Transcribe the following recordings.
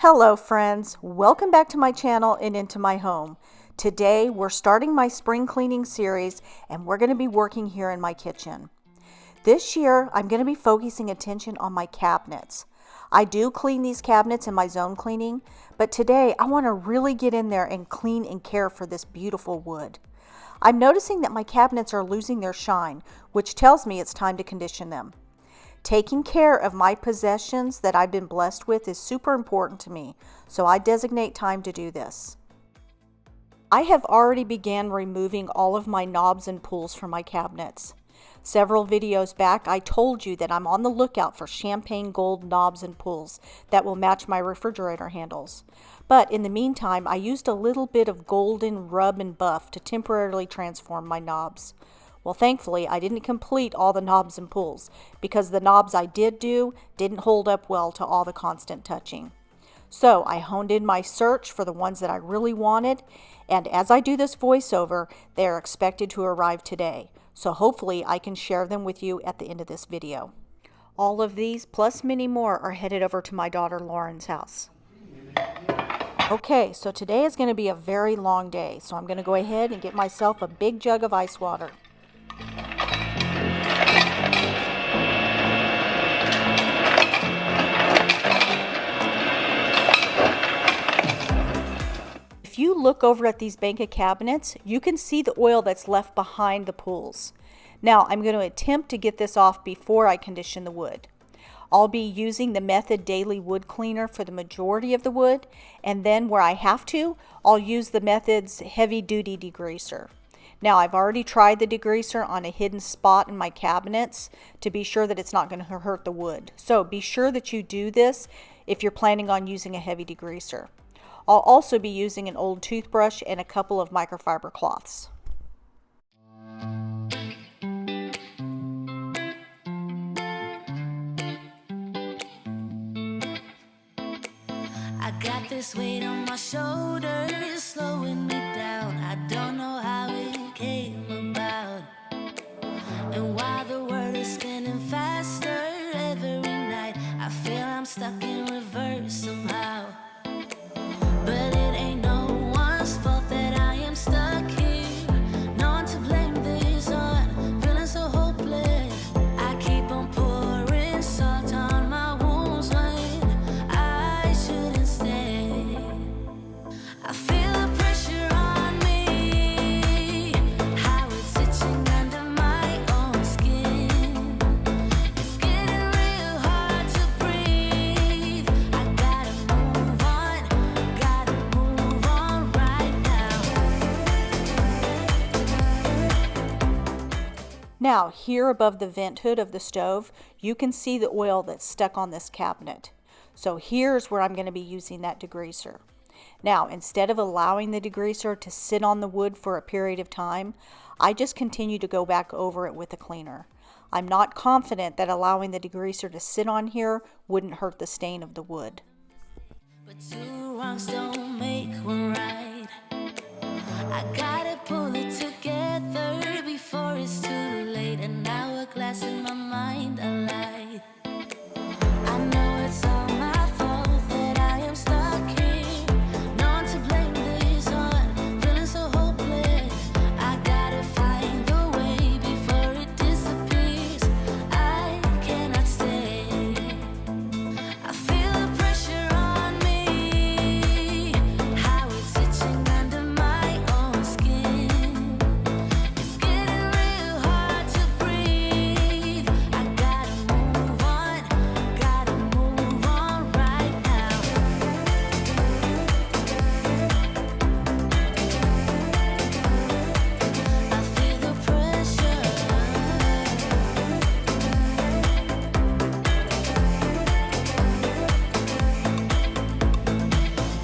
Hello friends, welcome back to my channel and into my home. Today we're starting my spring cleaning series and we're going to be working here in my kitchen. This year I'm going to be focusing attention on my cabinets. I do clean these cabinets in my zone cleaning, but today I want to really get in there and clean and care for this beautiful wood. I'm noticing that my cabinets are losing their shine, which tells me it's time to condition them. Taking care of my possessions that I've been blessed with is super important to me, so I designate time to do this. I have already began removing all of my knobs and pulls from my cabinets. Several videos back, I told you that I'm on the lookout for champagne gold knobs and pulls that will match my refrigerator handles. But in the meantime, I used a little bit of golden rub and buff to temporarily transform my knobs. Well, thankfully, I didn't complete all the knobs and pulls because the knobs I did do didn't hold up well to all the constant touching. So I honed in my search for the ones that I really wanted, and as I do this voiceover, they are expected to arrive today. So hopefully I can share them with you at the end of this video. All of these, plus many more, are headed over to my daughter Lauren's house. Okay, so today is going to be a very long day, so I'm going to go ahead and get myself a big jug of ice water. If you look over at these bank of cabinets, you can see the oil that's left behind the pulls. Now I'm going to attempt to get this off before I condition the wood. I'll be using the Method Daily Wood Cleaner for the majority of the wood, and then where I have to, I'll use the Method's Heavy Duty Degreaser. Now I've already tried the degreaser on a hidden spot in my cabinets to be sure that it's not going to hurt the wood. So be sure that you do this if you're planning on using a heavy degreaser. I'll also be using an old toothbrush and a couple of microfiber cloths. I got this weight on my shoulders, slowing me down. I don't know how it came about. And while the world is spinning faster every night, I feel I'm stuck in reverse somehow. But it ain't no one's fault that I am stuck here. No one to blame this on, feeling so hopeless. I keep on pouring salt on my wounds when I shouldn't stay. I feel the pressure on me, how it's itching under my own skin. It's getting real hard to breathe. I gotta move on right now. Now here above the vent hood of the stove, you can see the oil that's stuck on this cabinet. So here's where I'm going to be using that degreaser. Now, instead of allowing the degreaser to sit on the wood for a period of time, I just continue to go back over it with a cleaner. I'm not confident that allowing the degreaser to sit on here wouldn't hurt the stain of the wood. But two wrongs don't make one right. I gotta pull it together before it's too late. An hourglass in my mind, I lied. I know it's all my fault that I am stuck here. No one to blame this on, feeling so hopeless. I gotta find a way before it disappears. I cannot stay. I feel the pressure on me, how it's itching under my own skin. It's getting real hard to breathe. I gotta move on right now. I feel the pressure.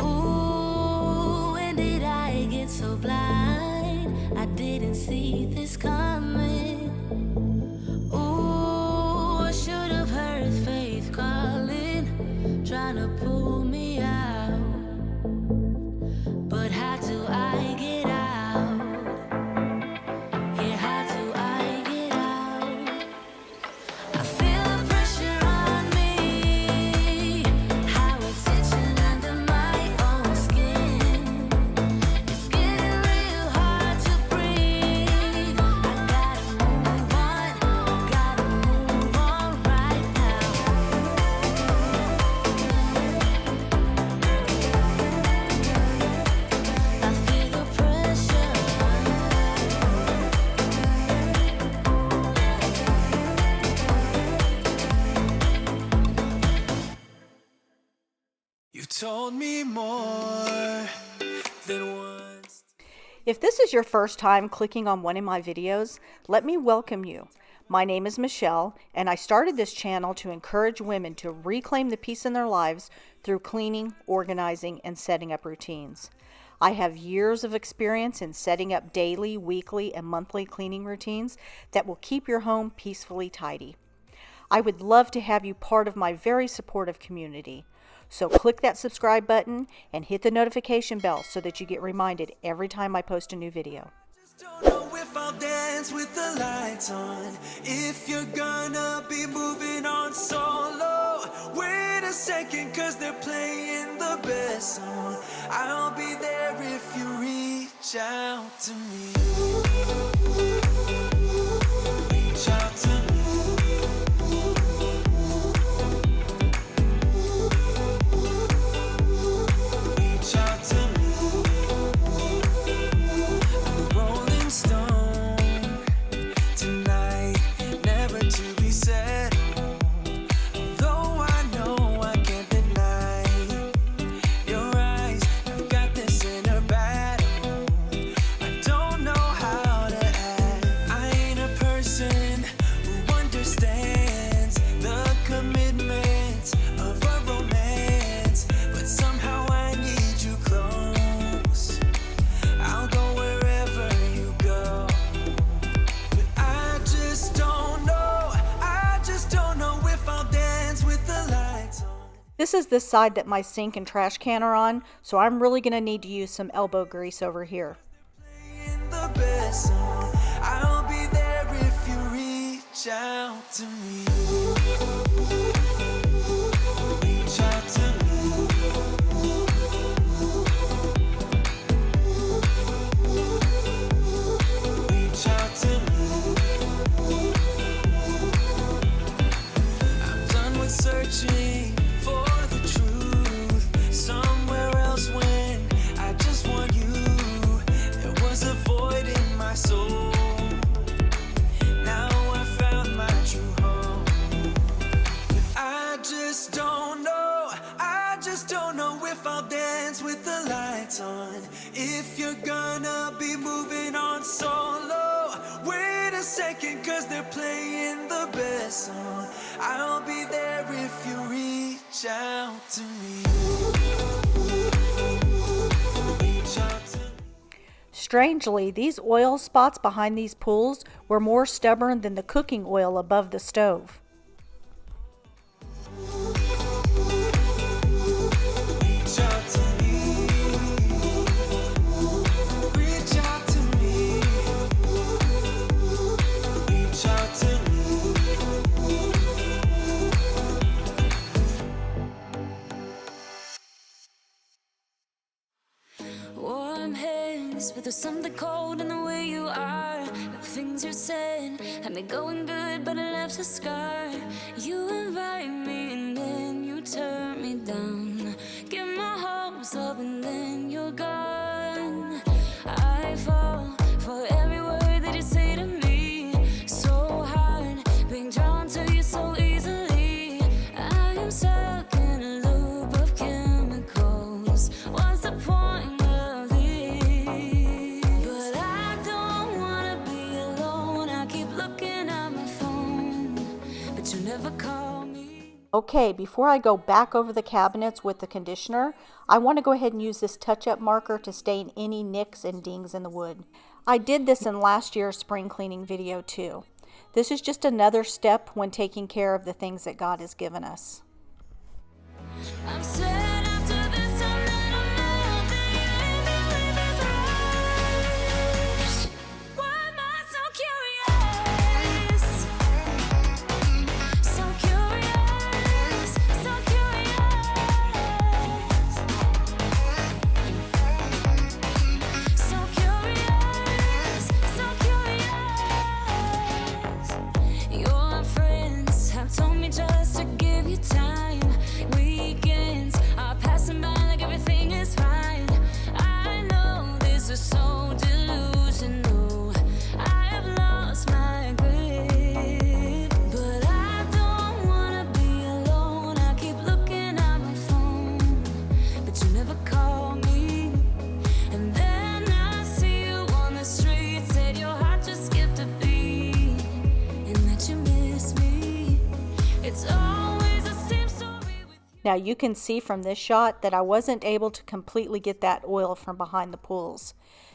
Ooh, when did I get so blind? I didn't see this coming. Ooh, I should have heard faith calling, trying to pull me out. But how do I get out? Yeah, how do I get out? I feel the pressure on me, how it's itching under told me more than once. If this is your first time clicking on one of my videos, let me welcome you. My name is Michelle, and I started this channel to encourage women to reclaim the peace in their lives through cleaning, organizing, and setting up routines. I have years of experience in setting up daily, weekly, and monthly cleaning routines that will keep your home peacefully tidy. I would love to have you part of my very supportive community. So click that subscribe button and hit the notification bell so that you get reminded every time I post a new video. Don't know if I'll dance with the lights on. If you're gonna be moving on solo, wait a second, cause they're playing the best song. I'll be there if you reach out to me. Reach out to me. Reach out to me. This is the side that my sink and trash can are on, so I'm really going to need to use some elbow grease over here. I'll be there if you reach out to me. Reach out to me. Reach out to me. I'm done with searching for the truth somewhere else when I just want you. There was a void in my soul. Now I found my true home. But I just don't know if I'll dance with the lights on. If you're gonna be moving on solo, wait a second, cause they're playing the best song. I'll be there if you reach out to me. Reach out to me. Strangely, these oil spots behind these pools were more stubborn than the cooking oil above the stove. Reach out to me. Reach out to me. Reach out to me. Warm hands, but there's something cold in the way you are. The things you said had me going good, but it left a scar. You invite me and then you turn me down. Get my hopes up and then you're gone. I fall for every word that you say to me. So hard, being drawn to you so easily. I am stuck in a loop of chemicals. What's the point of this? But I don't wanna be alone. I keep looking at my phone, but you never call me. Okay, before I go back over the cabinets with the conditioner, I want to go ahead and use this touch-up marker to stain any nicks and dings in the wood. I did this in last year's spring cleaning video too. This is just another step when taking care of the things that God has given us. I'm sad after this, I'm not alone. The believe is right. Why am I so curious? So curious, so curious. So curious, so curious. Your friends have told me just to give you time. Now you can see from this shot that I wasn't able to completely get that oil from behind the pools.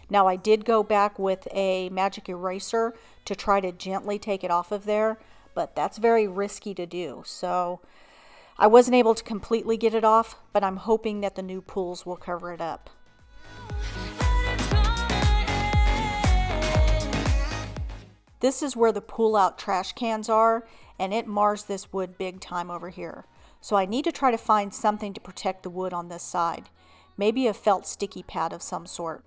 Now I did go back with a magic eraser to try to gently take it off of there, but that's very risky to do. So I wasn't able to completely get it off, but I'm hoping that the new pools will cover it up. This is where the pull out trash cans are, and it mars this wood big time over here. So I need to try to find something to protect the wood on this side. Maybe a felt sticky pad of some sort.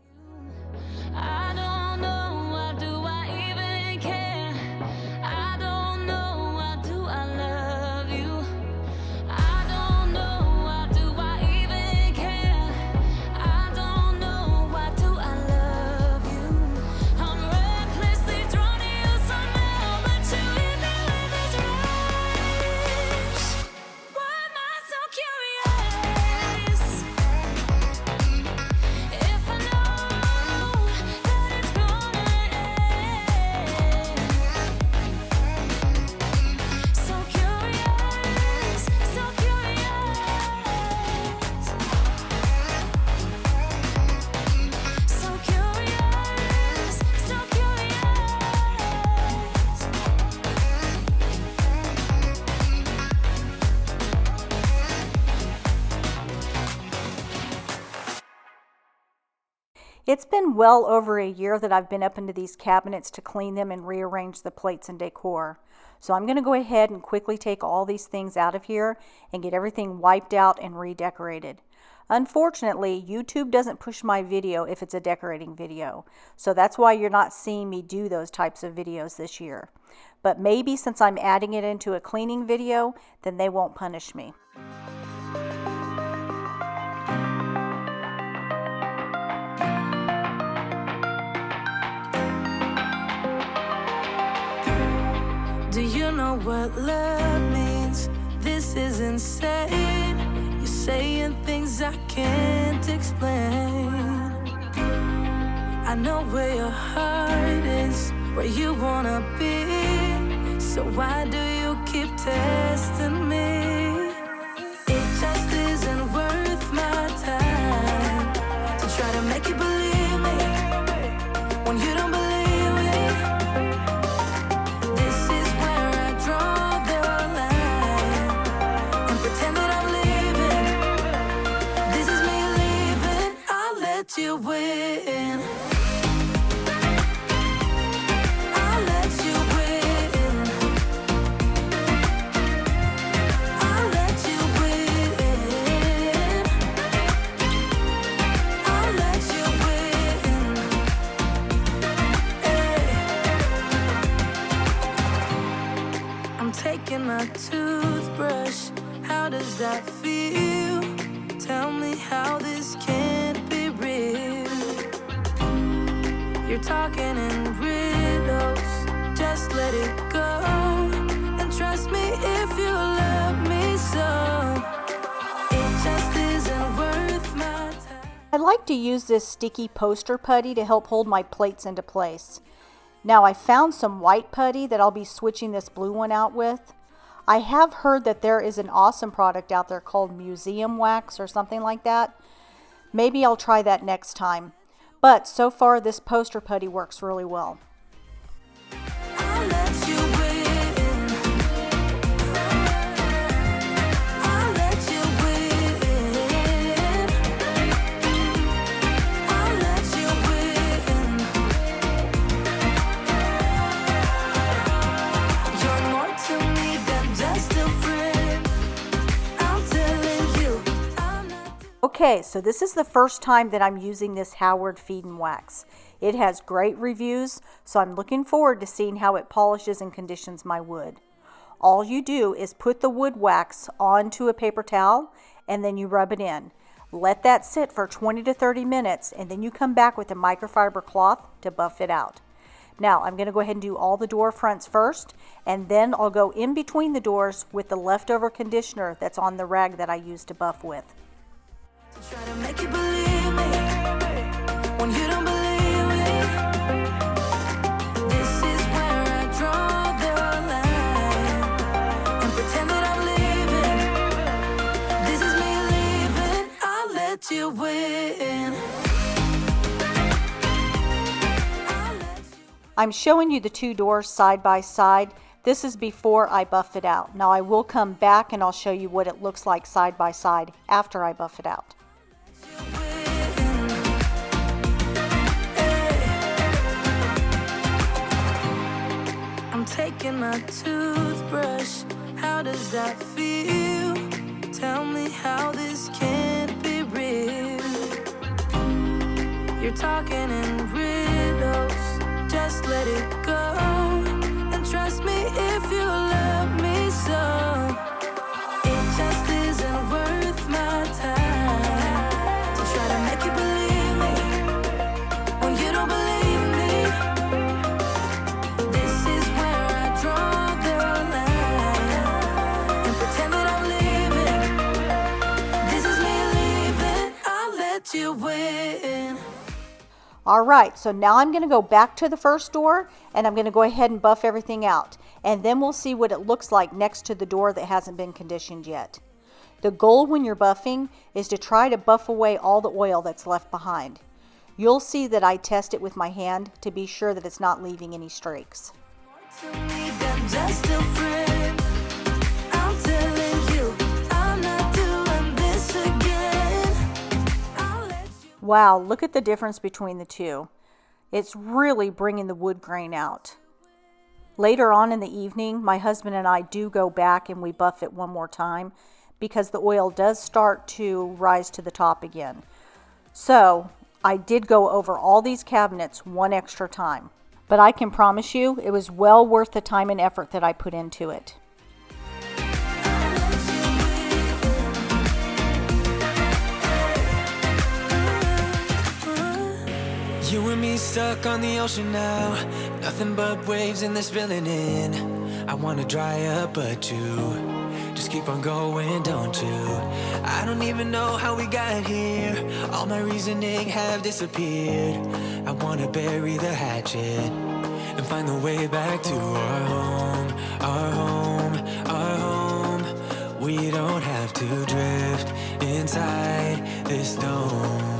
I don't know, why do I even care? I don't know, why do I love you? I don't know, why do I even care? I don't know, why do I love you? I'm recklessly drawn to you somehow, but you hit me with this rush. Why am I so curious? If I know that it's gonna end. So curious, so curious. So curious, so curious. It's been well over a year that I've been up into these cabinets to clean them and rearrange the plates and decor. So I'm going to go ahead and quickly take all these things out of here and get everything wiped out and redecorated. Unfortunately, YouTube doesn't push my video if it's a decorating video. So that's why you're not seeing me do those types of videos this year. But maybe since I'm adding it into a cleaning video, then they won't punish me. Do you know what love means? This is insane. You're saying things I can't explain. I know where your heart is, where you wanna be. So why do you keep testing me? It just isn't worth my time to try to make you believe me when you don't believe me. This is where I draw the line and pretend that I'm leaving. This is me leaving. I'll let you win. I'll let you win. I'll let you win. I'll let you win. Hey. I'm taking my toothbrush. How does that feel? Tell me how this can't be real. You're talking in riddles. Just let it go and trust me if you love me so. It just isn't worth my time. I like to use this sticky poster putty to help hold my plates into place. Now I found some white putty that I'll be switching this blue one out with. I have heard that there is an awesome product out there called museum wax or something like that. Maybe I'll try that next time. But so far this poster putty works really well. I'll let you win. I'll let you win. I'll let you win. You're more to me than just a friend. I'm telling you, I'm not. Okay, so this is the first time that I'm using this Howard Feed and Wax. It has great reviews, so I'm looking forward to seeing how it polishes and conditions my wood. All you do is put the wood wax onto a paper towel and then you rub it in. Let that sit for 20 to 30 minutes and then you come back with a microfiber cloth to buff it out. Now I'm going to go ahead and do all the door fronts first, and then I'll go in between the doors with the leftover conditioner that's on the rag that I used to buff with. Try to make you believe me when you don't believe me. This is where I draw the line and pretend that I'm leaving. This let you win. I'm showing you the two doors side by side. This is before I buff it out. Now I will come back and I'll show you what it looks like side by side after I buff it out. I'm taking my toothbrush. How does that feel? Tell me how this can't be real. You're talking in riddles. Just let it go. And trust me if you love me so. It just isn't worth my time to try to make you believe me when you don't believe me. This is where I draw the line and pretend that I'm leaving. This is me leaving. I'll let you win. Alright, so now I'm going to go back to the first door and I'm going to go ahead and buff everything out. And then we'll see what it looks like next to the door that hasn't been conditioned yet. The goal when you're buffing is to try to buff away all the oil that's left behind. You'll see that I test it with my hand to be sure that it's not leaving any streaks. Wow, look at the difference between the two. It's really bringing the wood grain out. Later on in the evening, my husband and I do go back and we buff it one more time because the oil does start to rise to the top again. So I did go over all these cabinets one extra time, but I can promise you it was well worth the time and effort that I put into it. You and me stuck on the ocean now. Nothing but waves and they're spilling in. I wanna dry up but you just keep on going, don't you? I don't even know how we got here. All my reasoning have disappeared. I wanna bury the hatchet and find the way back to our home. Our home, our home. We don't have to drift inside this dome.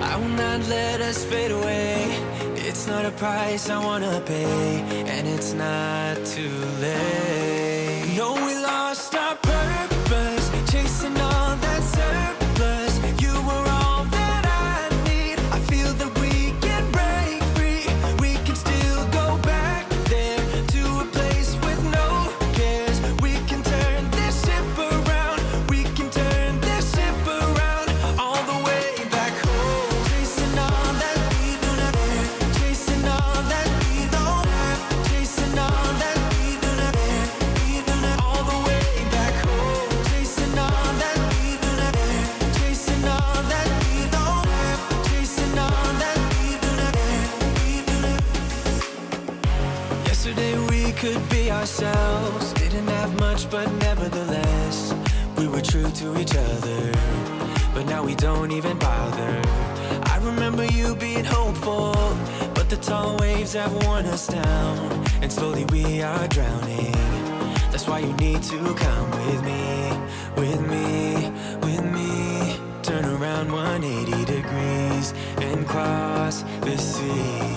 I will not let us fade away. It's not a price I wanna pay, and it's not too late. No, we lost our purpose, chasing all that surplus. You were all that I need. I feel that we can break free. We can still go back there to a place with no cares. We can turn this ship around. We can turn this ship around all the way back home. Could be ourselves, didn't have much, but nevertheless we were true to each other. But now we don't even bother. I remember you being hopeful, but the tall waves have worn us down, and slowly we are drowning. That's why you need to come with me, with me, with me. Turn around 180 degrees and cross the sea.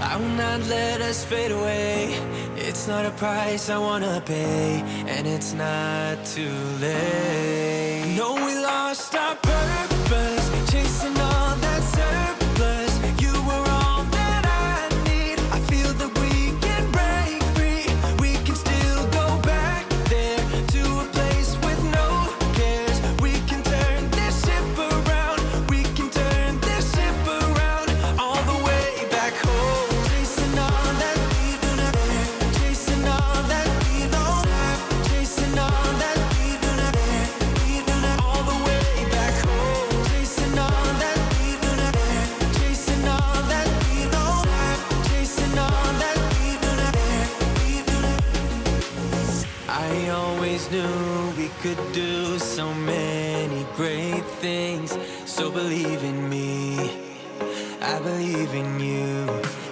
I will not let us fade away. It's not a price I wanna pay, and it's not too late. No, we lost our purpose, chasing all that surplus. You were all that I need. I feel that we can break free. We can still go back there to a place with no cares. We can turn this ship around. We can turn this ship around all the way back home. Knew we could do so many great things. So believe in me, I believe in you,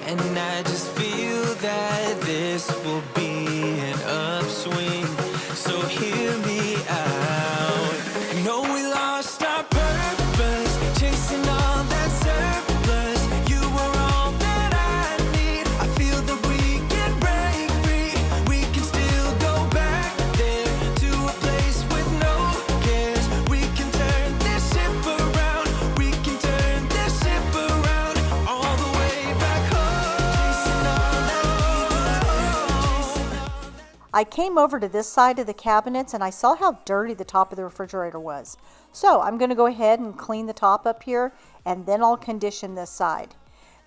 and I just feel that this will be an upswing. So hear me out. I came over to this side of the cabinets and I saw how dirty the top of the refrigerator was. So I'm going to go ahead and clean the top up here, and then I'll condition this side.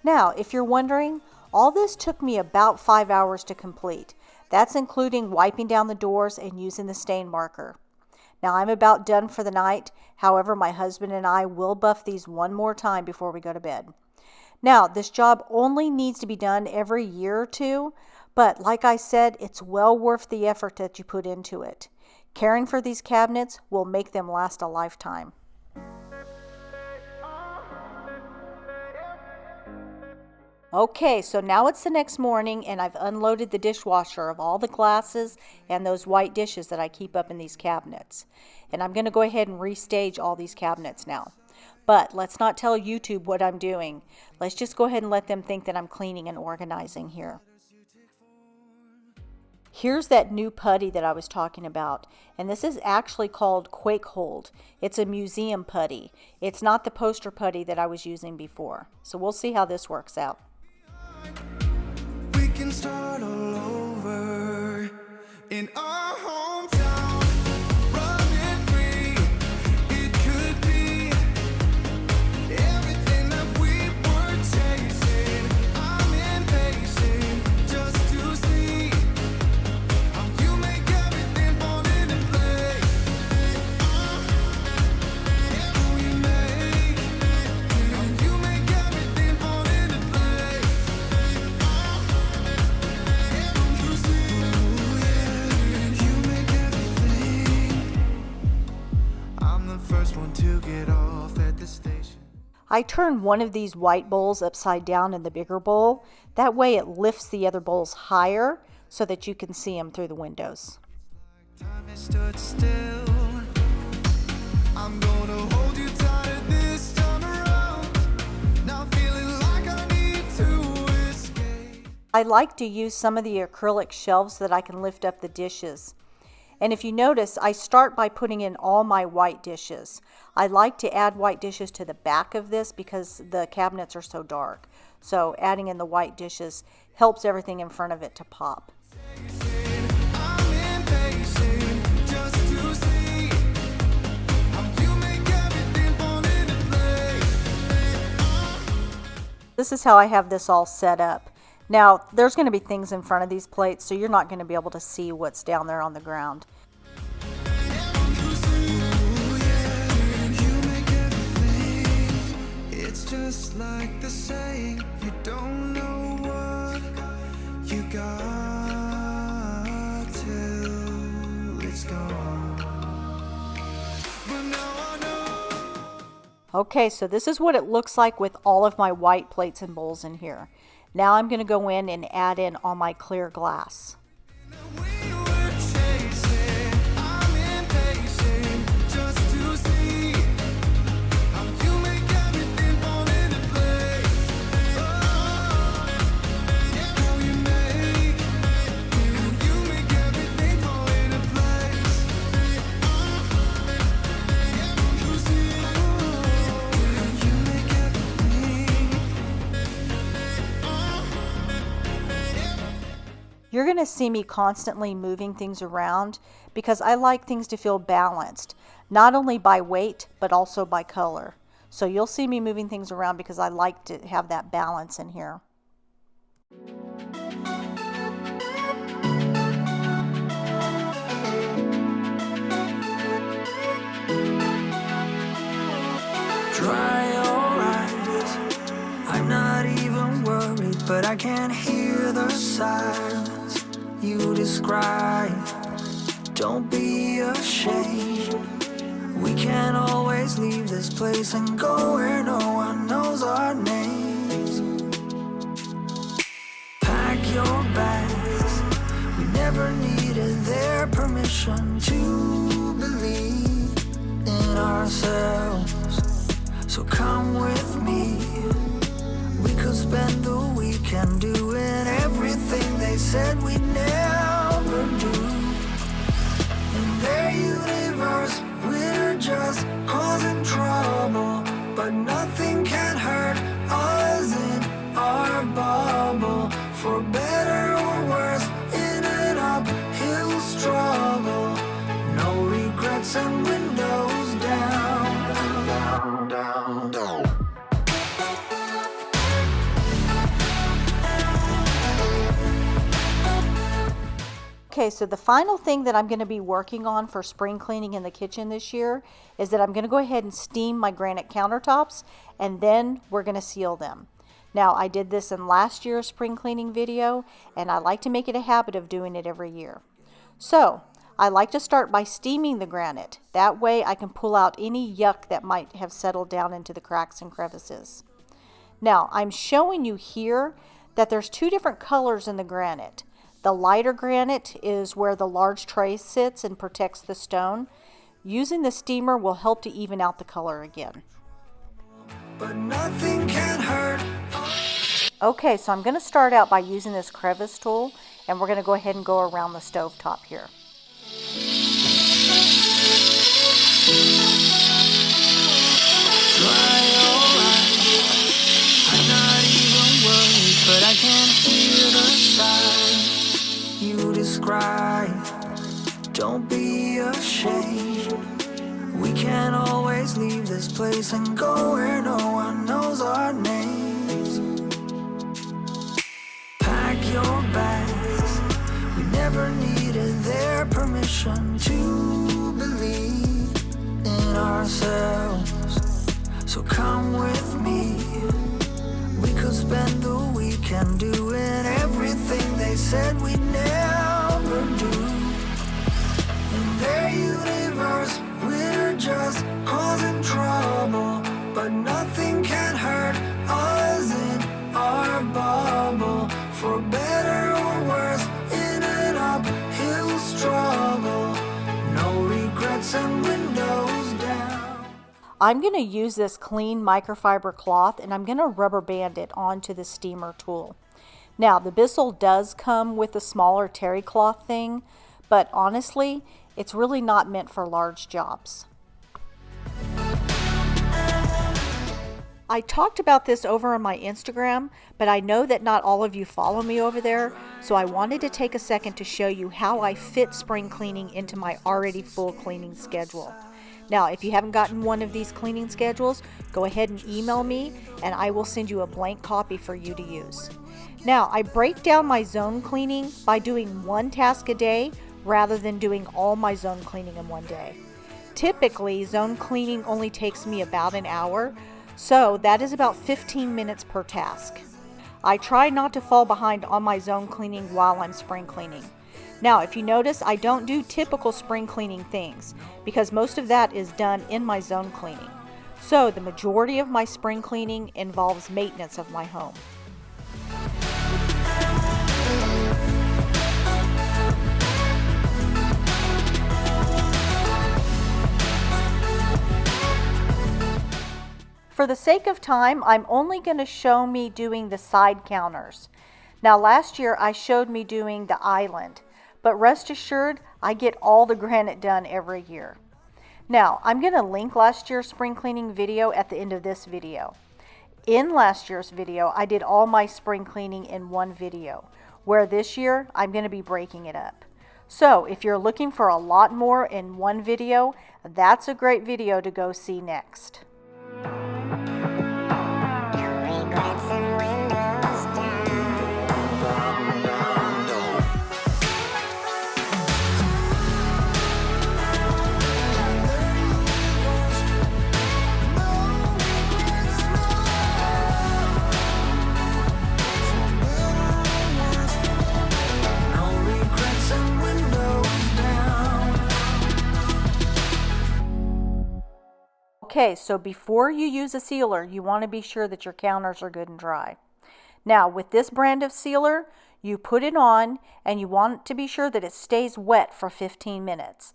Now, if you're wondering, all this took me about 5 hours to complete. That's including wiping down the doors and using the stain marker. Now I'm about done for the night. However, my husband and I will buff these one more time before we go to bed. Now, this job only needs to be done every year or two, but like I said, it's well worth the effort that you put into it. Caring for these cabinets will make them last a lifetime. Okay, so now it's the next morning and I've unloaded the dishwasher of all the glasses and those white dishes that I keep up in these cabinets. And I'm going to go ahead and restage all these cabinets now. But let's not tell YouTube what I'm doing. Let's just go ahead and let them think that I'm cleaning and organizing here. Here's that new putty that I was talking about, and this is actually called Quake Hold. It's a museum putty. It's not the poster putty that I was using before. So we'll see how this works out. We can start all over in our hometown, running free. It could be everything that we were chasing. I'm impatient just to see how you make everything fall into place. How you make everything fall into place. You see, you make everything. I'm the first one to get off at the station. I turn one of these white bowls upside down in the bigger bowl. That way it lifts the other bowls higher so that you can see them through the windows. Time has stood still. I'm gonna hold you tighter this time around. Now feeling like I need to escape. I like to use some of the acrylic shelves that I can lift up the dishes. And if you notice, I start by putting in all my white dishes. I like to add white dishes to the back of this because the cabinets are so dark. So adding in the white dishes helps everything in front of it to pop. I'm impatient just to see how you make everything fall into place. This is how I have this all set up. Now, there's going to be things in front of these plates, so you're not going to be able to see what's down there on the ground. You make everything. It's just like the saying, you don't know what you got till it's gone. But now I know. Okay, so this is what it looks like with all of my white plates and bowls in here. Now I'm going to go in and add in all my clear glass. We were chasing. I'm impatient just to see how you make everything fall into place. How you make everything fall into place. You see, you make everything. You're going to see me constantly moving things around because I like things to feel balanced, not only by weight, but also by color. So you'll see me moving things around because I like to have that balance in here. Dry your eyes. I'm not even worried, but I can't hear the silence you describe. Don't be ashamed. We can always leave this place and go where no one knows our names. Pack your bags. We never needed their permission to believe in ourselves. So come with me. We could spend the weekend doing everything they said we'd never do. In their universe, we're just causing trouble, but nothing can hurt us in our bubble. For better or worse, in an uphill regrets and windows down, down, down. Okay, so the final thing that I'm going to be working on for spring cleaning in the kitchen this year is that I'm going to go ahead and steam my granite countertops, and then we're going to seal them. Now, I did this in last year's spring cleaning video, and I like to make it a habit of doing it every year. So, I like to start by steaming the granite. That way I can pull out any yuck that might have settled down into the cracks and crevices. Now, I'm showing you here that there's two different colors in the granite. The lighter granite is where the large tray sits and protects the stone. Using the steamer will help to even out the color again. But nothing can hurt. Okay, so I'm going to start out by using this crevice tool, and we're going to go ahead and go around the stove top here. I'm not even worried, but I can hear the sigh you describe. Don't be ashamed. We can't always leave this place and go where no one knows our names. Pack your bags. We never needed their permission to believe in ourselves. So come with me. We could spend the weekend doing everything they said we'd never do. In their universe, we're just causing trouble, but nothing can hurt us in our bubble. For better or worse, in an uphill struggle, no regrets and windows down. I'm going to use this clean microfiber cloth, and I'm going to rubber band it onto the steamer tool. Now, the Bissell does come with a smaller terry cloth thing, but honestly, it's really not meant for large jobs. I talked about this over on my Instagram, but I know that not all of you follow me over there, so I wanted to take a second to show you how I fit spring cleaning into my already full cleaning schedule. Now, if you haven't gotten one of these cleaning schedules, go ahead and email me, and I will send you a blank copy for you to use. Now, I break down my zone cleaning by doing one task a day rather than doing all my zone cleaning in one day. Typically, zone cleaning only takes me about an hour, so that is about 15 minutes per task. I try not to fall behind on my zone cleaning while I'm spring cleaning. Now, if you notice, I don't do typical spring cleaning things because most of that is done in my zone cleaning. So the majority of my spring cleaning involves maintenance of my home. For the sake of time, I'm only going to show me doing the side counters. Now, last year I showed me doing the island, but rest assured, I get all the granite done every year. Now, I'm going to link last year's spring cleaning video at the end of this video. In last year's video, I did all my spring cleaning in one video, where this year I'm going to be breaking it up. So, if you're looking for a lot more in one video, that's a great video to go see next. Okay, so before you use a sealer, you want to be sure that your counters are good and dry. Now, with this brand of sealer, you put it on and you want to be sure that it stays wet for 15 minutes.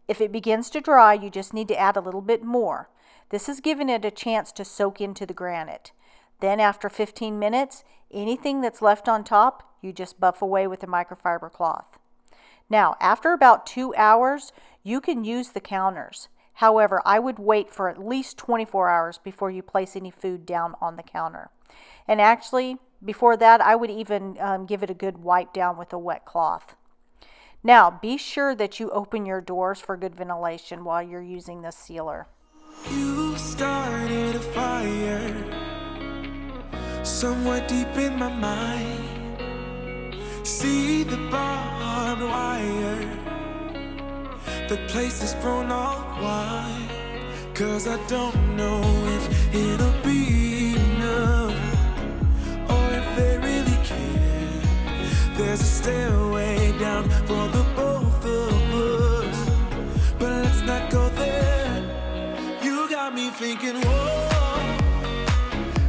If it begins to dry, you just need to add a little bit more. This is giving it a chance to soak into the granite. Then after 15 minutes, anything that's left on top, you just buff away with a microfiber cloth. Now, after about 2 hours, you can use the counters. However, I would wait for at least 24 hours before you place any food down on the counter. And actually, before that, I would even give it a good wipe down with a wet cloth. Now, be sure that you open your doors for good ventilation while you're using this sealer. You started a fire somewhere deep in my mind. See the barbed wire, the place is thrown all wide. 'Cause I don't know if it'll be enough, or if they really care. There's a stairway down for the both of us, but let's not go there. You got me thinking, whoa,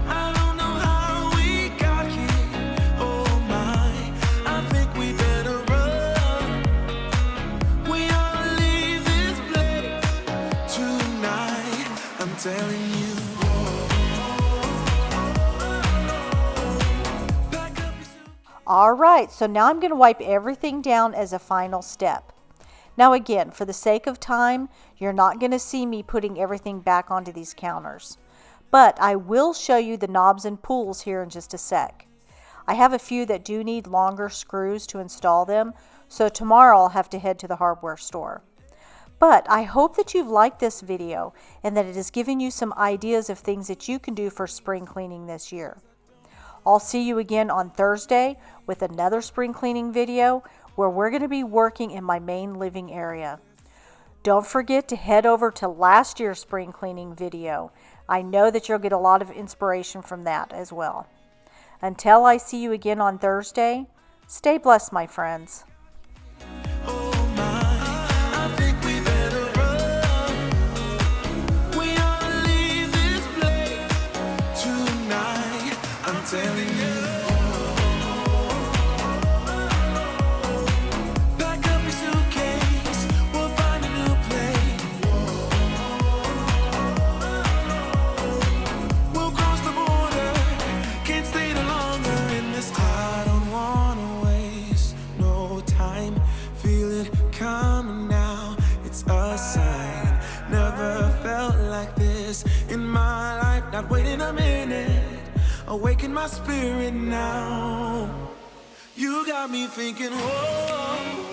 I don't know how we got here. Oh my, I think we better run. We ought to leave this place tonight, I'm telling you. All right, so now I'm going to wipe everything down as a final step. Now again, for the sake of time, you're not going to see me putting everything back onto these counters. But I will show you the knobs and pulls here in just a sec. I have a few that do need longer screws to install them, so tomorrow I'll have to head to the hardware store. But I hope that you've liked this video and that it has given you some ideas of things that you can do for spring cleaning this year. I'll see you again on Thursday with another spring cleaning video where we're going to be working in my main living area. Don't forget to head over to last year's spring cleaning video. I know that you'll get a lot of inspiration from that as well. Until I see you again on Thursday, stay blessed, my friends. Telling you, pack up your suitcase, we'll find a new place. We'll cross the border, can't stay no longer in this time. I don't wanna waste no time, feel it coming now, it's a sign. Never felt like this in my life, not waiting a minute. Awaken my spirit now. You got me thinking, whoa.